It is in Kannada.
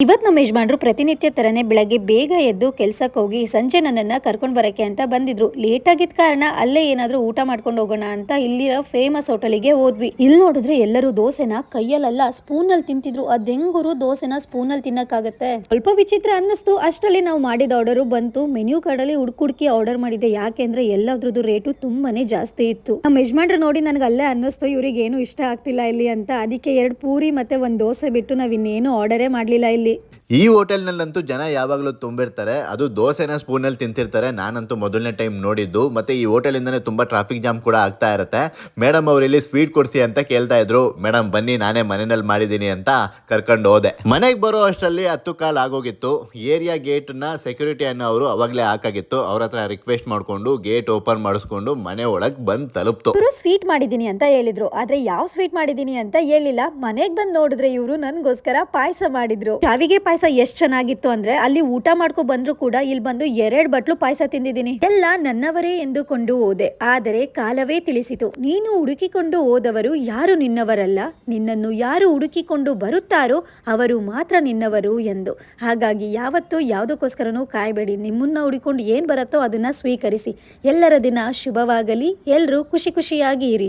ಇವತ್ತು ನಮ್ಮ ಯಜಮಾನ್ರು ಪ್ರತಿನಿತ್ಯ ತರನೇ ಬೆಳಗ್ಗೆ ಬೇಗ ಎದ್ದು ಕೆಲ್ಸಕ್ಕೆ ಹೋಗಿ ಸಂಜೆ ನನ್ನನ್ನ ಕರ್ಕೊಂಡು ಬರಕ್ಕೆ ಅಂತ ಬಂದಿದ್ರು. ಲೇಟ್ ಆಗಿದ್ದ ಕಾರಣ ಅಲ್ಲೇ ಏನಾದ್ರೂ ಊಟ ಮಾಡ್ಕೊಂಡು ಹೋಗೋಣ ಅಂತ ಇಲ್ಲಿರೋ ಫೇಮಸ್ ಹೋಟೆಲಿಗೆ ಹೋದ್ವಿ. ಇಲ್ಲಿ ನೋಡಿದ್ರೆ ಎಲ್ಲರೂ ದೋಸೆನ ಕೈಯಲ್ಲ ಸ್ಪೂನ್ ಅಲ್ಲಿ ತಿಂತಿದ್ರು. ಅದೆಂಗುರು ದೋಸೆನ ಸ್ಪೂನ್ ಅಲ್ಲಿ ತಿನ್ನಕ್ಕಾಗತ್ತೆ? ಸ್ವಲ್ಪ ವಿಚಿತ್ರ ಅನ್ನಿಸ್ತು. ಅಷ್ಟರಲ್ಲಿ ನಾವು ಮಾಡಿದ ಆರ್ಡರ್ ಬಂತು. ಮೆನ್ಯೂ ಕಾರ್ಡ್ ಅಲ್ಲಿ ಹುಡುಕಿ ಆರ್ಡರ್ ಮಾಡಿದ್ದೆ. ಯಾಕೆಂದ್ರೆ ಎಲ್ಲದ್ರದ್ದು ರೇಟು ತುಂಬಾನೇ ಜಾಸ್ತಿ ಇತ್ತು. ನಮ್ಮ ಯಜಮಾನ್ರು ನೋಡಿ ನನಗೆ ಅಲ್ಲೇ ಅನ್ನಿಸ್ತು ಇವ್ರಿಗೆ ಏನು ಇಷ್ಟ ಆಗ್ತಿಲ್ಲ ಇಲ್ಲಿ ಅಂತ. ಅದಕ್ಕೆ 2 ಪೂರಿ ಮತ್ತೆ 1 ದೋಸೆ ಬಿಟ್ಟು ನಾವ್ ಇನ್ನೇನು ಆರ್ಡರೇ ಮಾಡ್ಲಿಲ್ಲ ಇಲ್ಲಿ. ಈ ಹೋಟೆಲ್ನಲ್ಲಂತೂ ಜನ ಯಾವಾಗಲೂ ತುಂಬಿರ್ತಾರೆ. ಅದು ದೋಸೆನ ಸ್ಪೂನಲ್ಲಿ ತಿಂತಿರ್ತಾರೆ. ನಾನಂತೂ ಮೊದಲನೇ ಟೈಮ್ ನೋಡಿದ್ದು. ಮತ್ತೆ ಈ ಹೋಟೆಲಿಂದನೇ ತುಂಬಾ ಟ್ರಾಫಿಕ್ ಜಾಮ್ ಕೂಡ ಆಗ್ತಾ ಇರುತ್ತೆ. ಮೇಡಮ್ ಅವ್ರು ಇಲ್ಲಿ ಸ್ವೀಟ್ ಕೊಡ್ಸಿ ಅಂತ ಕೇಳ್ತಾ ಇದ್ರು. ಮೇಡಮ್ ಬನ್ನಿ ನಾನೇ ಮನೆಯಲ್ಲಿ ಮಾಡಿದ್ದೀನಿ ಅಂತ ಕರ್ಕೊಂಡು ಹೋದೆ. ಮನೆಗೆ ಬರೋ ಅಷ್ಟರಲ್ಲಿ 10 ಕಾಲ್ ಆಗೋಗಿತ್ತು. ಏರಿಯಾ ಗೇಟ್ ನ ಸೆಕ್ಯೂರಿಟಿ ಅನ್ನೋ ಅವರು ಅವಾಗಲೇ ಹಾಕಾಗಿತ್ತು. ಅವ್ರ ಹತ್ರ ರಿಕ್ವೆಸ್ಟ್ ಮಾಡ್ಕೊಂಡು ಗೇಟ್ ಓಪನ್ ಮಾಡಿಸ್ಕೊಂಡು ಮನೆ ಒಳಗೆ ಬಂದು ತಲುಪ್ತು. ಇವರು ಸ್ವೀಟ್ ಮಾಡಿದೀನಿ ಅಂತ ಹೇಳಿದ್ರು. ಆದ್ರೆ ಯಾವ ಸ್ವೀಟ್ ಮಾಡಿದೀನಿ ಅಂತ ಹೇಳಿಲ್ಲ. ಮನೆಗೆ ಬಂದು ನೋಡಿದ್ರೆ ಇವರು ನನ್ಗೋಸ್ಕರ ಪಾಯಸ ಮಾಡಿದ್ರು. ಶಾವಿಗೆ ಪಾಯಸ ಎಷ್ಟ್ ಚೆನ್ನಾಗಿತ್ತು ಅಂದ್ರೆ ಅಲ್ಲಿ ಊಟ ಮಾಡ್ಕೊ ಬಂದ್ರು ಕೂಡ ಇಲ್ಲಿ ಬಂದು 2 ಬಟ್ಲು ಪಾಯಸ ತಿಂದಿದ್ದೀನಿ. ಎಲ್ಲ ನನ್ನವರೇ ಎಂದುಕೊಂಡು ಹೋದೆ. ಆದರೆ ಕಾಲವೇ ತಿಳಿಸಿತು, ನೀನು ಹುಡುಕಿಕೊಂಡು ಹೋದವರು ಯಾರು ನಿನ್ನವರಲ್ಲ, ನಿನ್ನನ್ನು ಯಾರು ಹುಡುಕಿಕೊಂಡು ಬರುತ್ತಾರೋ ಅವರು ಮಾತ್ರ ನಿನ್ನವರು ಎಂದು. ಹಾಗಾಗಿ ಯಾವತ್ತೂ ಯಾವುದಕ್ಕೋಸ್ಕರನೂ ಕಾಯಬೇಡಿ. ನಿಮ್ಮನ್ನ ಹುಡುಕೊಂಡು ಏನ್ ಬರುತ್ತೋ ಅದನ್ನ ಸ್ವೀಕರಿಸಿ. ಎಲ್ಲರ ದಿನ ಶುಭವಾಗಲಿ. ಎಲ್ಲರೂ ಖುಷಿಯಾಗಿ ಇರಿ.